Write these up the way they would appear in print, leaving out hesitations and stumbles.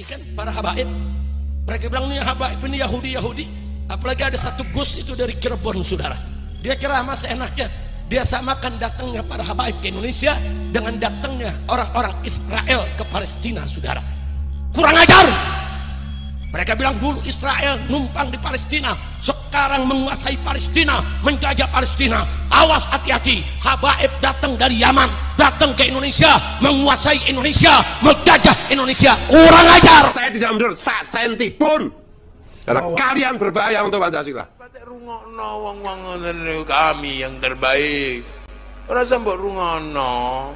Kan para habaib, mereka bilang ini habaib ini Yahudi, apalagi ada satu Gus itu dari Cirebon, saudara. Dia ceramah seenaknya, dia samakan datangnya para habaib ke Indonesia dengan datangnya orang-orang Israel ke Palestina, saudara. Kurang ajar. Mereka bilang dulu Israel numpang di Palestina, sekarang menguasai Palestina, menjajah Palestina. Awas, hati-hati, habaib datang dari Yaman, datang ke Indonesia, menguasai Indonesia, menjajah Indonesia. Kurang ajar. Saya tidak mundur sak senti pun, karena kalian berbahaya untuk Pancasila. Kami yang terbaik. Rasa mbok rungono.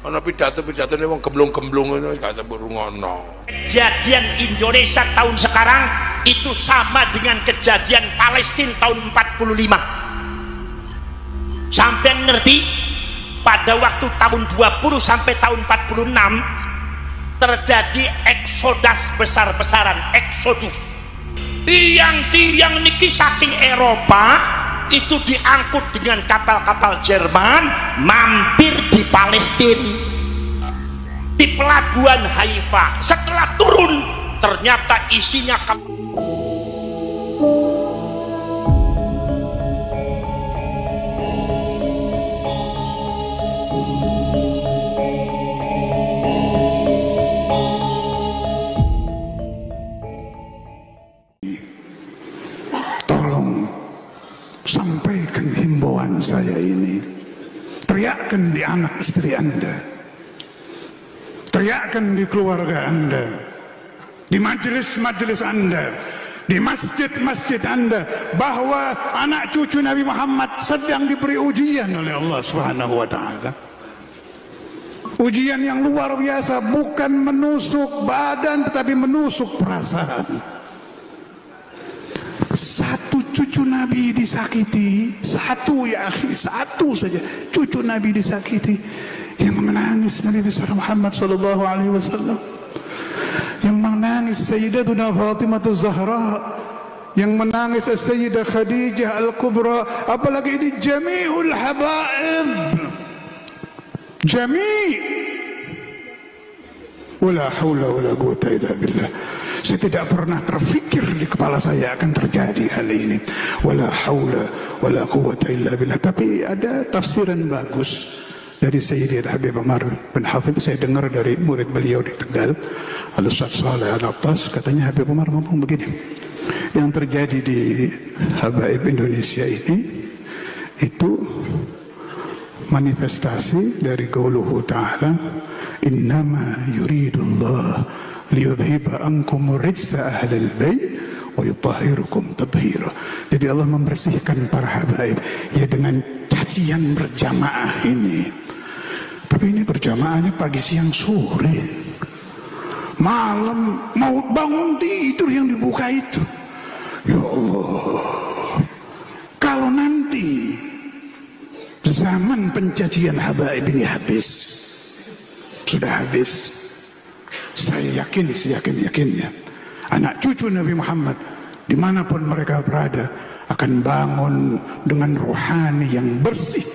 Ana pidato-pidato ini wong gemblung-gemblung ini gak sampai rungono. Kejadian Indonesia tahun sekarang itu sama dengan kejadian Palestina tahun 45. Sampai ngerti pada waktu tahun 20 sampai tahun 46 terjadi eksodus besar-besaran, eksodus. Tiang-tiang niki saking Eropa itu diangkut dengan kapal-kapal Jerman mampir di Palestina, di pelabuhan Haifa. Setelah turun ternyata isinya sampaikan himbauan saya ini, teriakkan di anak istri Anda, teriakkan di keluarga Anda, di majelis-majelis Anda, di masjid-masjid Anda, bahwa anak cucu Nabi Muhammad sedang diberi ujian oleh Allah Subhanahu wa Ta'ala. Ujian yang luar biasa, bukan menusuk badan tetapi menusuk perasaan. Satu cucu Nabi disakiti, satu ya akhi, satu saja cucu Nabi disakiti, yang menangis Nabi besar Muhammad sallallahu alaihi wasallam, yang menangis Sayyidatuna Fatimah Az-Zahra, yang menangis Sayyidah Khadijah Al-Kubra, apalagi ini jami'ul habaib, jami'. Wala haula wala quwwata illa billah. Saya tidak pernah terfikir di kepala saya akan terjadi hal ini. Wala haula wala quwwata illa billah. Tapi ada tafsiran bagus dari Sayyidi Habib Umar bin Hafidh. Saya dengar dari murid beliau di Tegal, Al-Ustaz Saleh Al-Attas. Katanya Habib Umar ngomong begini, yang terjadi di habaib Indonesia ini itu manifestasi dari qauluhu ta'ala, innama yuridullah liyudhiba ankum rijsa ahlal bait wa yutahhirukum tathira. Jadi Allah membersihkan para habaib ya dengan cacian berjamaah ini. Tapi ini berjamaahnya pagi siang sore, malam mau bangun tidur yang dibuka itu. Ya Allah, kalau nanti zaman pencacian habaib ini habis, sudah habis, saya yakin, seyakin-yakinnya anak cucu Nabi Muhammad dimanapun mereka berada akan bangun dengan rohani yang bersih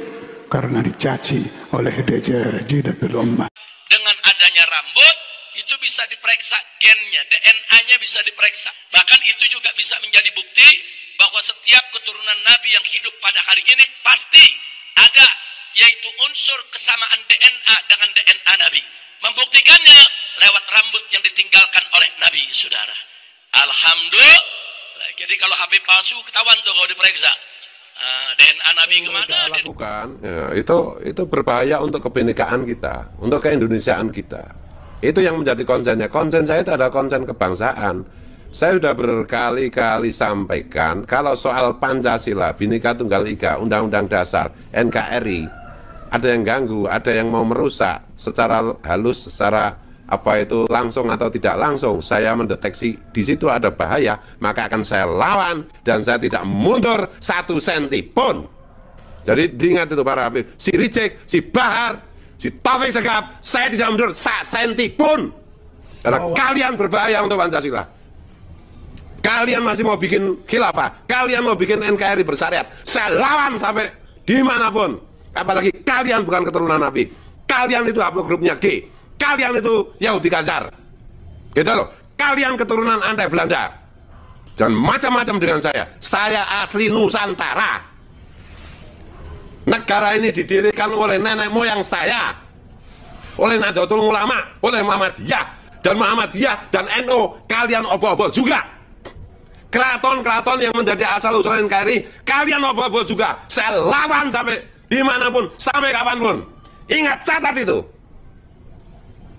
karena dicaci oleh dajajilatul ummah. Dengan adanya rambut itu bisa diperiksa gennya, DNA-nya bisa diperiksa. Bahkan itu juga bisa menjadi bukti bahwa setiap keturunan Nabi yang hidup pada hari ini pasti ada, yaitu unsur kesamaan DNA dengan DNA Nabi. Membuktikannya lewat rambut yang ditinggalkan oleh Nabi, saudara. Alhamdulillah. Jadi kalau Habib palsu ketahuan tuh kalau diperiksa. DNA Nabi kemana? Lakukan, ya, itu berbahaya untuk kebinekaan kita, untuk keindonesiaan kita. Itu yang menjadi konsennya. Konsen saya itu adalah konsen kebangsaan. Saya sudah berkali-kali sampaikan kalau soal Pancasila, Bhinneka Tunggal Ika, Undang-Undang Dasar, NKRI, ada yang ganggu, ada yang mau merusak secara halus, secara apa itu langsung atau tidak langsung, saya mendeteksi di situ ada bahaya, maka akan saya lawan dan saya tidak mundur 1 senti pun. Jadi diingat itu para habib, si Rijek, si Bahar, si Taufik Segaf, saya tidak mundur 1 senti pun. Karena kalian berbahaya untuk Pancasila. Kalian masih mau bikin khilafah, kalian mau bikin NKRI bersyariat, saya lawan sampai dimanapun. Apalagi kalian bukan keturunan Nabi, kalian itu haplogrupnya G, kalian itu Yahudi Khazar. Gitu loh. Kalian keturunan Anda Belanda. Jangan macam-macam dengan saya. Saya asli Nusantara. Negara ini didirikan oleh nenek moyang saya, oleh Nahdlatul Ulama, oleh Muhammadiyah, dan Muhammadiyah dan NU. Kalian obo-obo juga. Keraton-keraton yang menjadi asal-usul NKRI, kalian obo-obo juga. Saya lawan sampai dimanapun, sampai kapanpun. Ingat, catat itu.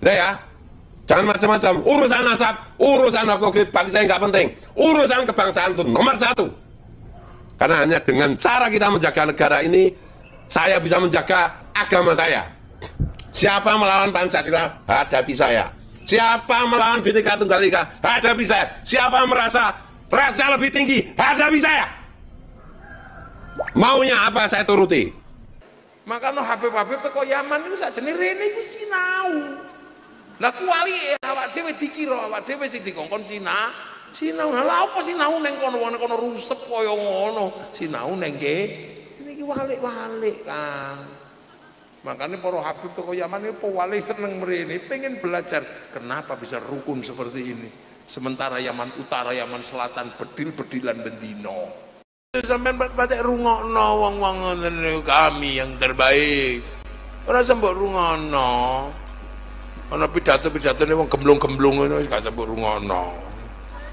Udah ya, jangan macam-macam. Urusan nasab, urusan apologi bagi saya nggak penting. Urusan kebangsaan itu nomor satu. Karena hanya dengan cara kita menjaga negara ini, saya bisa menjaga agama saya. Siapa melawan Pancasila, hadapi saya. Siapa melawan Bhinneka Tunggal Ika, hadapi saya. Siapa merasa rasa lebih tinggi, hadapi saya. Maunya apa saya turuti. Makanya Habib-habib kok Yaman itu saja nih rene itu sinau. Lah kuali awak dhewe dikira awak dhewe sing dikongkon sinau. Lah apa sinau ning kono rusep kaya ngono. Sinau ning niki walik-walik, Kang. Makanya para Habib toko Yaman itu pewali seneng mrene, pengen belajar kenapa bisa rukun seperti ini. Sementara Yaman Utara, Yaman Selatan bedil-bedilan bendino. Sampeyan baca rungokno wong-wong ngoten kami yang terbaik. Ora sembok rungokno. Ana pidato-pidatone wong gemblung-gemblung ngono wis gak sembok rungokno.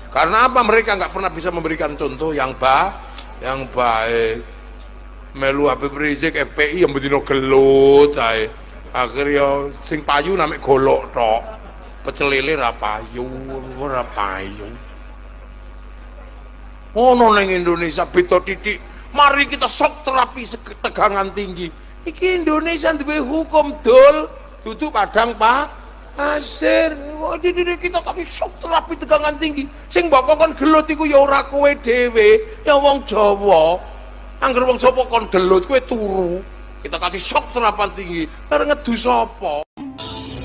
Karena apa? Mereka nggak pernah bisa memberikan contoh yang baik. Melu Habib Rizik FPI yang bendino gelut ae. Akhirnya sing payu namek golok tok. Pecel lele ra payu, ora payu. Ono neng Indonesia beda titik. Mari kita sok terapi tegangan tinggi. Iki Indonesia duwe hukum dol, duduk padang pasir. Wah, kita tapi sok terapi tegangan tinggi. Sing mbok kon gelut iku ya ora kowe dhewe, ya wong Jawa. Angger wong Jawa kon gelut kowe turu. Kita kasih sok terapan tinggi. Arep ngedu sapa?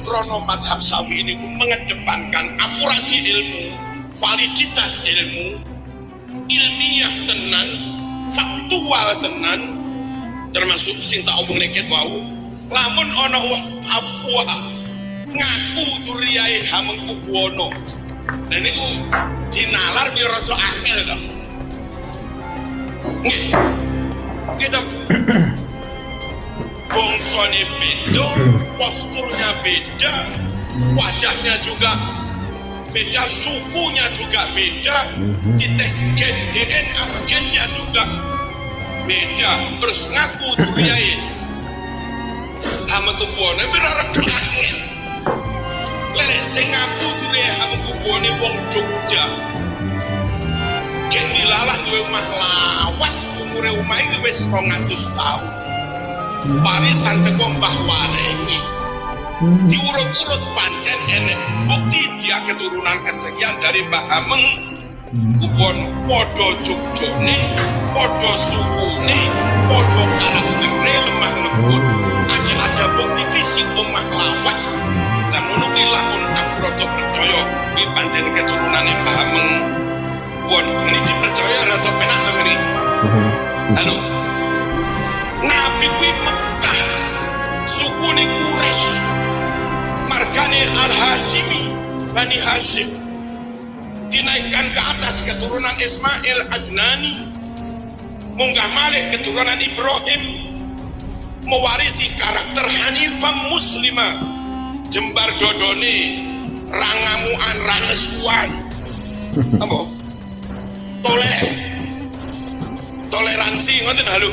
Krono madhab Syafi'i ini mengedepankan akurasi ilmu, validitas ilmu, ilmiah tenan, faktual tenan, termasuk sing tak omong neket wau. Lamun ana wong Papua ngaku duriyae Hamengkubuwana, dan niku dinalar biar rada angel to. Nggih. Kita bongsone beda, posturnya beda, wajahnya juga beda, sukunya juga beda, dites gen DNA gennya juga beda, terus ngaku duriyae Hamengkubuwana berarti angel. Lelek sing ngaku duriyae Hamengkubuwana wong Jogja, gen dilalah duwe omah lawas, umure omah iki wis 200 tahun. Warisan teko Mbah Warengi diurut-urut pancen enek bukti dia keturunan kesekian dari Mbah Hamengkubuwana. Podo Jogjone, podo sukune, podo karaktere lemah lembut, ada bukti fisik omah lawas. Dan ngono kuwi lamun aku rada percaya kuwi pancen keturunane Mbah Hamengkubuwana. Ini dipercaya rada penak to ngene. Halo. Nabi kuwi Mekah, sukune Quraisy, margane Al-Hashimi, Bani Hashim, dinaikkan ke atas keturunan Ismail Adnani, munggah malih keturunan Ibrahim, mewarisi karakter Hanifah Muslimah, jembar dodone, rangamuan rangesuan, apa? Toleransi ngoten halu.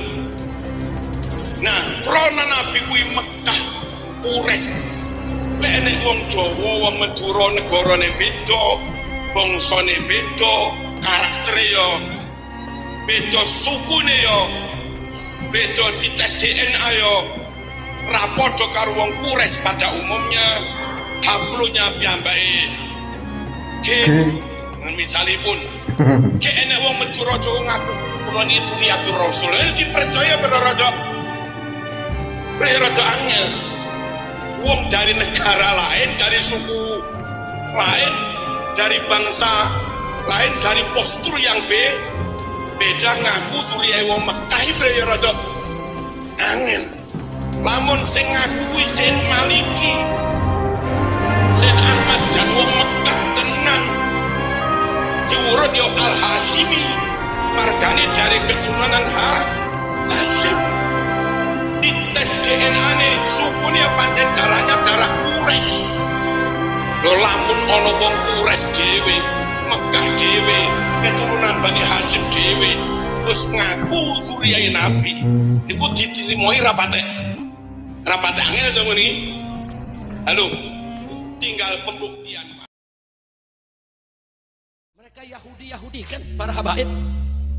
Nah, krana Nabi kuwi Mekah, Quraisy. Lek enek wong Jawa, wong Madura negarane beda, bangsane beda, karaktere yo beda, sukune yo beda, dites DNA yo ra padha karo wong Quraisy pada umumnya. Hablunya piyambake misalipun enek wong Madura Jawa ngaku kula niki Zuriyatur Rasul, dipercaya berada angel. Wong dari negara lain, dari suku lain, dari bangsa lain, dari postur yang beda ngaku duriyae wong Mekah iki rada angel. Lamun sing ngaku kuwi Said Maliki, Said Ahmad dan wong Mekah Al-Hashimi, margane dari keturunan Hashim. Dites DNA-ne, sukunya pancen darahnya darah Quraisy. Lho lamun ana wong Quraisy dhewe, Mekah dhewe, keturunan Bani Hashim dhewe, terus ngaku zuriyah Nabi, niku diterimoi rapate. Rapate angel to ngene. Halo. Tinggal pembuktian. Mereka Yahudi kan, para habaib.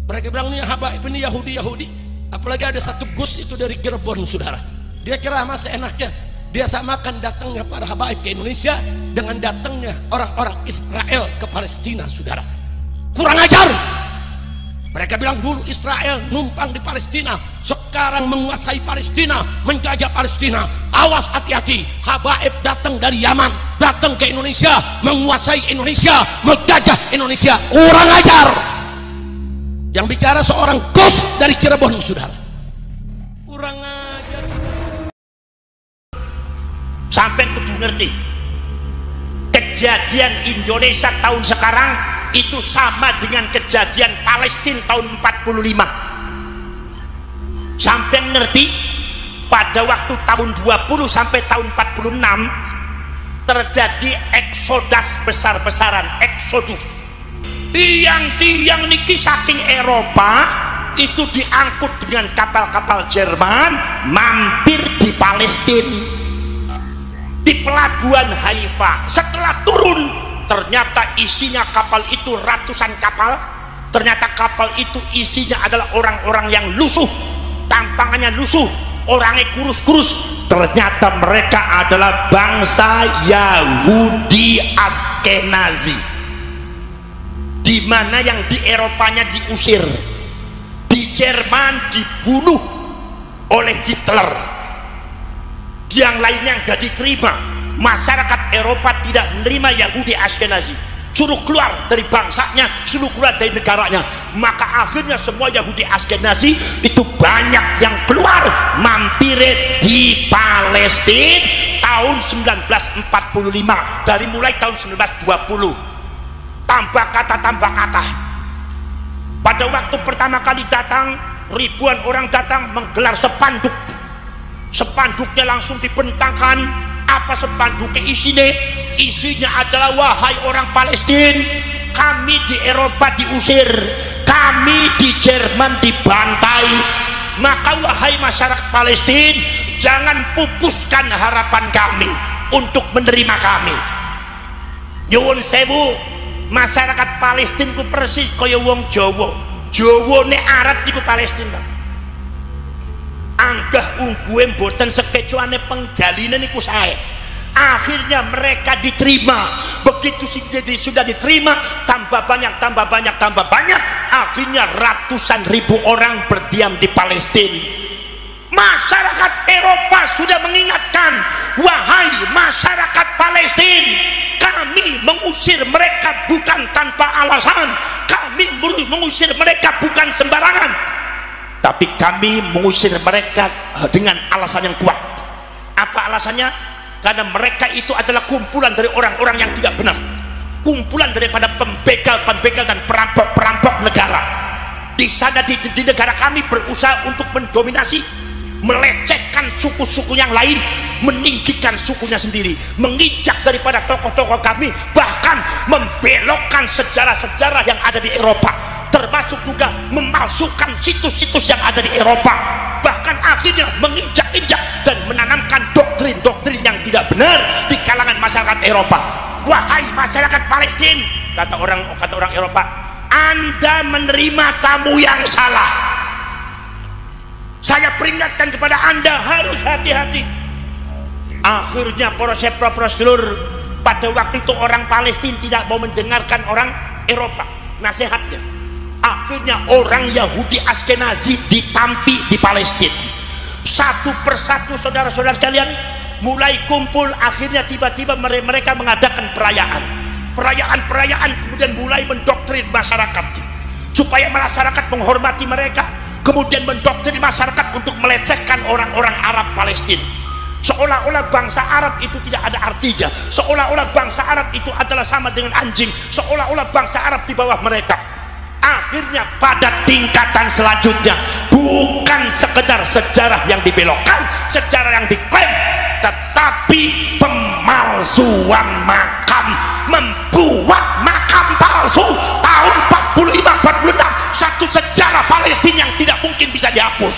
Mereka bilang ini habaib ini Yahudi. Apalagi ada satu Gus itu dari Cirebon, saudara. Dia ceramah seenaknya. Dia samakan datangnya para habaib ke Indonesia dengan datangnya orang-orang Israel ke Palestina, saudara. Kurang ajar. Mereka bilang dulu Israel numpang di Palestina, sekarang menguasai Palestina, menjajah Palestina. Awas, hati-hati, habaib datang dari Yaman, datang ke Indonesia, menguasai Indonesia, menjajah Indonesia. Kurang ajar. Yang bicara seorang Gus dari Cirebon, saudara. Kurang ajar. Sampai kudu ngerti, kejadian Indonesia tahun sekarang itu sama dengan kejadian Palestina tahun 45. Sampai ngerti, pada waktu tahun 20 sampai tahun 46 terjadi eksodus besar-besaran, eksodus. Tiang-tiang niki saking Eropa itu diangkut dengan kapal-kapal Jerman mampir di Palestina, di pelabuhan Haifa. Setelah turun, ternyata isinya kapal itu ratusan kapal. Ternyata kapal itu isinya adalah orang-orang yang lusuh, tampangannya lusuh, orangnya kurus-kurus. Ternyata mereka adalah bangsa Yahudi Askenazi, di mana yang di Eropanya diusir, di Jerman dibunuh oleh Hitler, yang lainnya nggak diterima. Masyarakat Eropa tidak menerima Yahudi Askenazi, suruh keluar dari bangsanya, suruh keluar dari negaranya. Maka akhirnya semua Yahudi Askenazi itu banyak yang keluar mampir di Palestina tahun 1945, dari mulai tahun 1920. Tambah kata. Pada waktu pertama kali datang, ribuan orang datang menggelar spanduk. Spanduknya langsung dibentangkan. Apa spanduknya isinya? Isinya adalah, wahai orang Palestina, kami di Eropa diusir, kami di Jerman dibantai, maka wahai masyarakat Palestina, jangan pupuskan harapan kami untuk menerima kami. Nyuwun sewu, masyarakat Palestina ku persis kaya wong Jawa. Jawa ne Arab niku Palestina. Anggah ungguhe mboten sekecuane penggaline niku sae. Akhirnya mereka diterima. Begitu sudah diterima, tambah banyak, akhirnya ratusan ribu orang berdiam di Palestina. Masyarakat Eropa sudah mengingatkan, wahai masyarakat Palestina, kami mengusir mereka bukan tanpa alasan, kami mengusir mereka bukan sembarangan, tapi kami mengusir mereka dengan alasan yang kuat. Apa alasannya? Karena mereka itu adalah kumpulan dari orang-orang yang tidak benar, kumpulan daripada pembegal dan perampok negara. Di sana di negara kami berusaha untuk mendominasi, melecehkan suku-suku yang lain, meninggikan sukunya sendiri, menginjak daripada tokoh-tokoh kami, bahkan membelokkan sejarah-sejarah yang ada di Eropa, termasuk juga memalsukan situs-situs yang ada di Eropa, bahkan akhirnya menginjak-injak dan menanamkan doktrin-doktrin yang tidak benar di kalangan masyarakat Eropa. Wahai masyarakat Palestina, kata orang Eropa, Anda menerima tamu yang salah. Saya peringatkan kepada Anda, harus hati-hati. Akhirnya para sedulur, pada waktu itu orang Palestina tidak mau mendengarkan orang Eropa nasihatnya. Akhirnya orang Yahudi Askenazi ditampi di Palestina. Satu persatu saudara-saudara sekalian mulai kumpul. Akhirnya tiba-tiba mereka mengadakan perayaan, kemudian mulai mendoktrin masyarakat supaya masyarakat menghormati mereka, kemudian mendoktrin masyarakat untuk melecehkan orang-orang Arab Palestina, seolah-olah bangsa Arab itu tidak ada artinya, seolah-olah bangsa Arab itu adalah sama dengan anjing, seolah-olah bangsa Arab di bawah mereka. akhirnya pada tingkatan selanjutnya bukan sekedar sejarah yang dibelokkan, sejarah yang diklaim, tetapi pemalsuan makam, membuat makam palsu tahun 45-46, satu sejarah Palestina yang tidak mungkin bisa dihapus.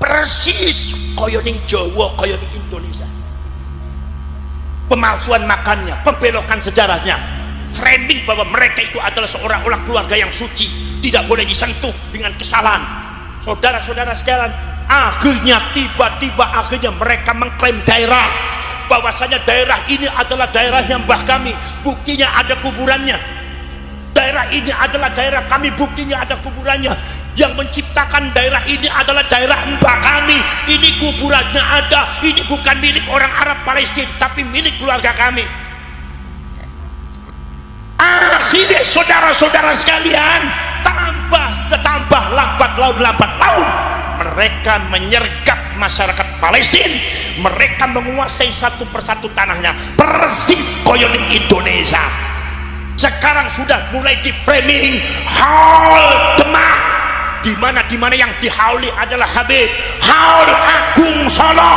Persis kaya ning Jawa, kaya ning Indonesia. Pemalsuan makamnya, pembelokan sejarahnya, framing bahwa mereka itu adalah seorang keluarga yang suci, tidak boleh disentuh dengan kesalahan. Saudara-saudara sekalian, akhirnya tiba-tiba mereka mengklaim daerah, bahwasanya daerah ini adalah daerahnya mbah kami, buktinya ada kuburannya. Daerah ini adalah daerah kami, buktinya ada kuburannya. Yang menciptakan daerah ini adalah daerah mbah kami, ini kuburannya ada. Ini bukan milik orang Arab Palestina, tapi milik keluarga kami. Akhirnya saudara-saudara sekalian, tambah lambat laun, mereka menyergap masyarakat Palestina. Mereka menguasai satu persatu tanahnya, persis koyoning Indonesia. Sekarang sudah mulai di framing Haul Demak, dimana yang dihauli adalah Habib. Haul Agung Solo,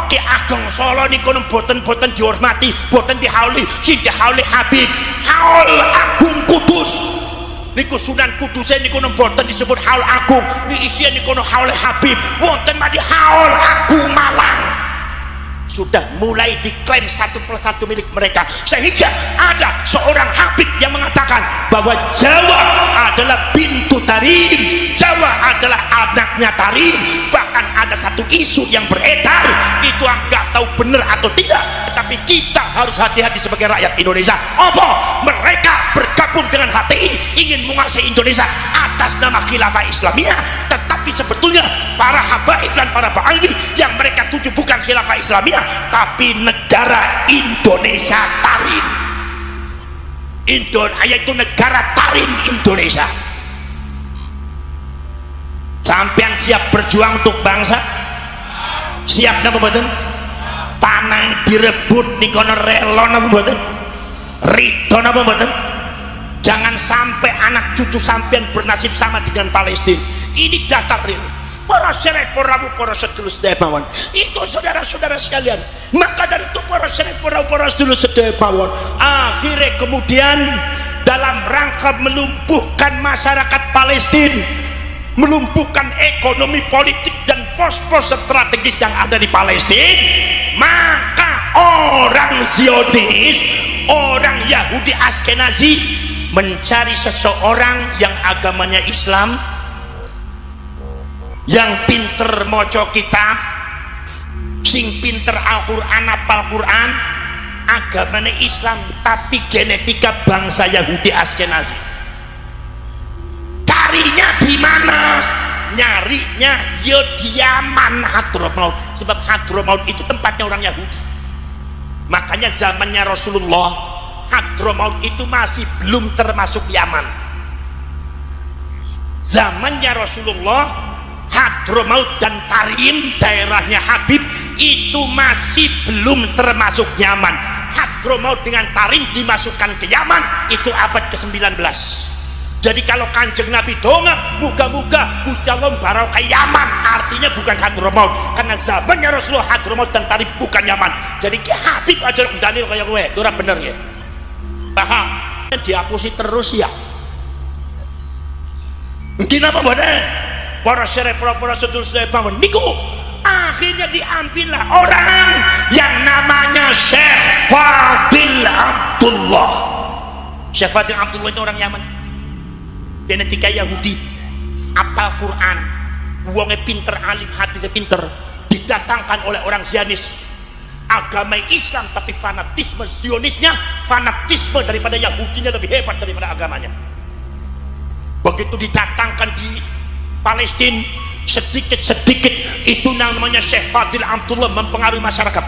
Ki Ageng Solo niku boten dihormati, boten dihauli, sing dihauli Habib. Haul Agung Kudus niku Sunan Kudus niku boten disebut Haul Agung, ni isian niku haul Habib. Wonten madi Haul Agung Malang. Sudah mulai diklaim satu persatu milik mereka, sehingga ada seorang Habib yang mengatakan bahwa Jawa adalah bintu Tarim, Jawa adalah anaknya Tarim. Bahkan ada satu isu yang beredar, itu nggak tahu benar atau tidak, tetapi kita harus hati-hati sebagai rakyat Indonesia. Apa? Mereka bergabung dengan HTI, ingin menguasai Indonesia atas nama khilafah Islamiyah, tetapi sebetulnya para habaib dan para ba'alwi yang mereka tuju bukan khilafah Islamiyah, tapi negara Indonesia Tarim. Yaitu negara Tarim Indonesia. Sampean siap berjuang untuk bangsa? Siap napa mboten? Tanah direbut nikono rela napa mboten? Ridho napa mboten? Jangan sampai anak cucu sampean bernasib sama dengan Palestina. Ini data real. Para serep, para sedulur sedaya, itu saudara-saudara sekalian. Maka dari itu para serep, para sedulur sedaya, akhirnya kemudian dalam rangka melumpuhkan masyarakat Palestina, melumpuhkan ekonomi politik dan pos-pos strategis yang ada di Palestina, maka orang Zionis, orang Yahudi Askenazi mencari seseorang yang agamanya Islam, yang pinter moco kitab, sing pinter Al-Quran, apal Quran, agamanya Islam tapi genetika bangsa Yahudi Askenazi. Carinya di mana? Nyarinya yo di Yaman, Hadramaut, sebab Hadramaut itu tempatnya orang Yahudi. Makanya zamannya Rasulullah, Hadramaut itu masih belum termasuk Yaman. Zamannya Rasulullah, Hadramaut dan Tarim, daerahnya Habib, itu masih belum termasuk Yaman. Hadramaut dengan Tarim dimasukkan ke Yaman itu abad ke-19. Jadi kalau Kanjeng Nabi donga, muga-muga Gusti Allah barokah Yaman, artinya bukan Hadramaut, karena zamannya Rasulullah Hadramaut dan Tarim bukan Yaman. Jadi Ki Habib aja dalil kayak gue, itu ora bener ya. Paham? Dihapusi terus ya. Mungkin apa bodoh? Para syarif, para sedulur sedaya bangun niku akhirnya diambillah orang yang namanya Syekh Fadil Abdullah. Syekh Fadil Abdullah itu orang Yaman, genetika Yahudi, apal Quran, wongnya pinter, alim, hatinya pinter, didatangkan oleh orang Zionis, agama Islam tapi fanatisme Zionisnya, fanatisme daripada Yahudinya lebih hebat daripada agamanya. Begitu didatangkan di Palestina, sedikit-sedikit itu namanya Syekh Fadil Abdullah mempengaruhi masyarakat,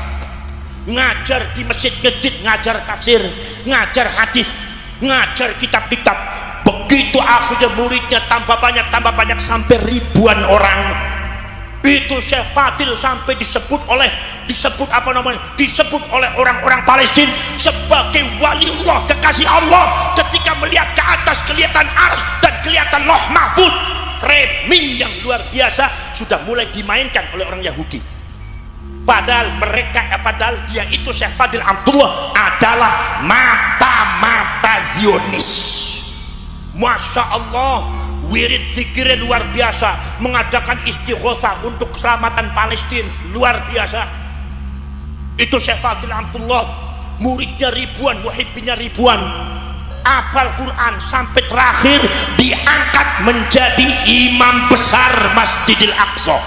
ngajar di masjid-masjid, ngajar tafsir, ngajar hadis, ngajar kitab-kitab. Begitu akhirnya muridnya tambah banyak sampai ribuan orang. Itu Syekh Fadil sampai disebut oleh orang-orang Palestina sebagai waliullah, kekasih Allah. Ketika melihat ke atas kelihatan ars dan kelihatan Lauh Mahfud, framing yang luar biasa sudah mulai dimainkan oleh orang Yahudi. Padahal dia itu Syekh Fadil Amtullah adalah mata-mata Zionis. Masya Allah, wirid zikirnya luar biasa, mengadakan istighosah untuk keselamatan Palestina luar biasa. Itu Syekh Fadil Amtullah, muridnya ribuan, muhibbinnya ribuan, hafal Quran sampai terakhir diangkat menjadi imam besar Masjidil Aqsa.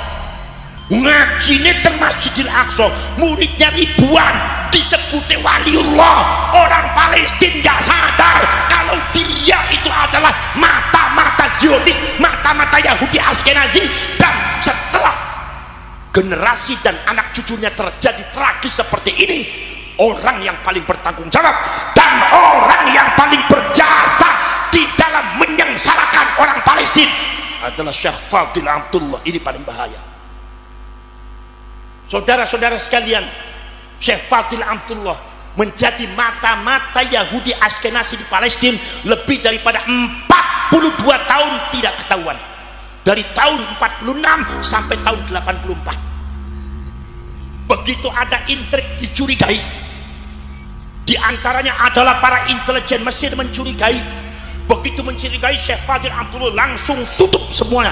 Ngajinya di Masjidil Aqsa, muridnya ribuan, disebut waliullah. Orang Palestina nggak sadar kalau dia itu adalah mata-mata Zionis, mata-mata Yahudi Askenazi. Dan setelah generasi dan anak cucunya terjadi tragis seperti ini, orang yang paling bertanggung jawab dan orang yang paling berjasa di dalam menyengsarakan orang Palestina adalah Syekh Fadil Amtullah. Ini paling bahaya. Saudara-saudara sekalian, Syekh Fadil Amtullah menjadi mata-mata Yahudi Askenazi di Palestina lebih daripada 42 tahun tidak ketahuan. Dari tahun 46 sampai tahun 84. Begitu ada intrik dicurigai, di antaranya adalah para intelijen Mesir mencurigai. Begitu mencurigai, Syekh Fadil Amtullah langsung tutup semuanya,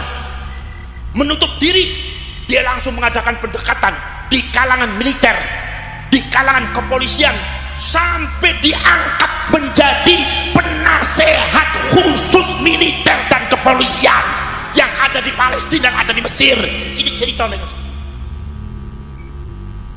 menutup diri. Dia langsung mengadakan pendekatan di kalangan militer, di kalangan kepolisian, sampai diangkat menjadi penasehat khusus militer dan kepolisian yang ada di Palestina dan ada di Mesir. Ini cerita mereka.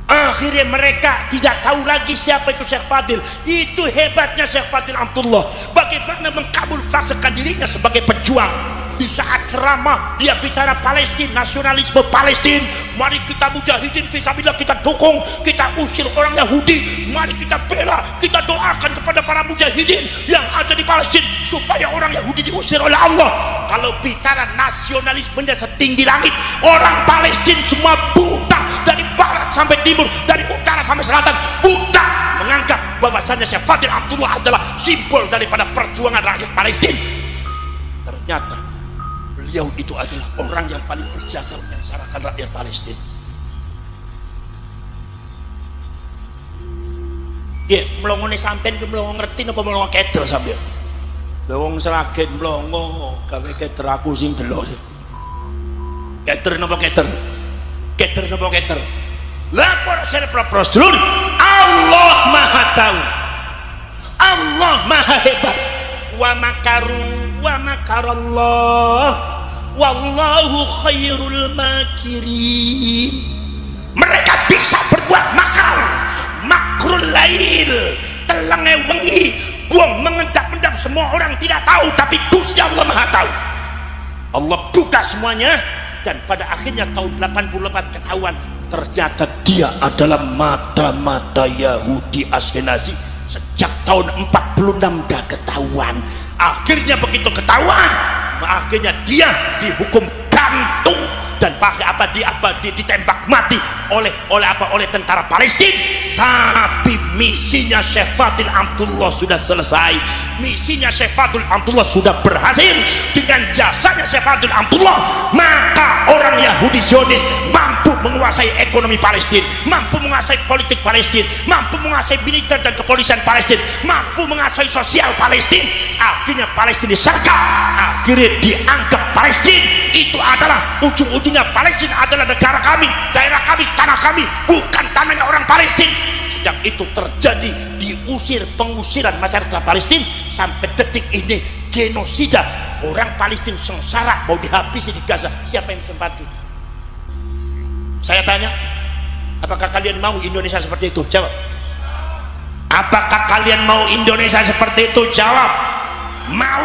Akhirnya mereka tidak tahu lagi siapa itu Syekh Fadil. Itu hebatnya Syekh Fadil Amtullah, bagaimana mengkamuflasekan dirinya sebagai pejuang. Di saat ceramah dia bicara Palestina, nasionalisme Palestina. Mari kita mujahidin fisabilillah, kita dukung, kita usir orang Yahudi. Mari kita bela, kita doakan kepada para mujahidin yang ada di Palestina supaya orang Yahudi diusir oleh Allah. Kalau bicara nasionalismenya setinggi langit, orang Palestina semua buta, dari barat sampai timur, dari utara sampai selatan, buta menganggap bahwasanya Syekh Fadil Amtullah adalah simbol daripada perjuangan rakyat Palestina. Ternyata beliau itu adalah orang yang paling berjasa menyengsarakan rakyat Palestina. Ya, melongo nih sampean itu melongo ngerti apa melongo keder sampean? Wong seragen melongo, gawe keder aku sing delok. Keder napa keder? Keder napa keder? Lapor sare prosedur. Allah Maha tahu. Allah Maha hebat. Wa makaru wa makarallah wallahu khairul makirin. Mereka bisa berbuat makar, makrul lail, telenge wengi, buang mengendap-endap, semua orang tidak tahu, tapi Gusti Allah Maha tahu. Allah buka semuanya, dan pada akhirnya tahun 88 ketahuan ternyata dia adalah mata-mata Yahudi Askenazi. Sejak tahun 46 dah ketahuan. Akhirnya begitu ketahuan, akhirnya dia dihukum gantung dan pakai ditembak mati oleh tentara Palestina. Tapi misinya Syekh Fadil Amtullah sudah selesai. Misinya Syekh Fadil Amtullah sudah berhasil. Dengan jasanya Syekh Fadil Amtullah, maka orang Yahudi Zionis mampu menguasai ekonomi Palestina, mampu menguasai politik Palestina, mampu menguasai militer dan kepolisian Palestina, mampu menguasai sosial Palestina. Akhirnya Palestina disergap, akhirnya dianggap Palestina itu adalah ujung-ujungnya Palestina adalah negara kami, daerah kami, tanah kami, bukan tanahnya orang Palestina. Sejak itu terjadi pengusiran masyarakat Palestina sampai detik ini, genosida orang Palestina sengsara mau dihabisi di Gaza. Siapa yang sempat? Saya tanya, apakah kalian mau Indonesia seperti itu? Jawab. Apakah kalian mau Indonesia seperti itu? Jawab. Mau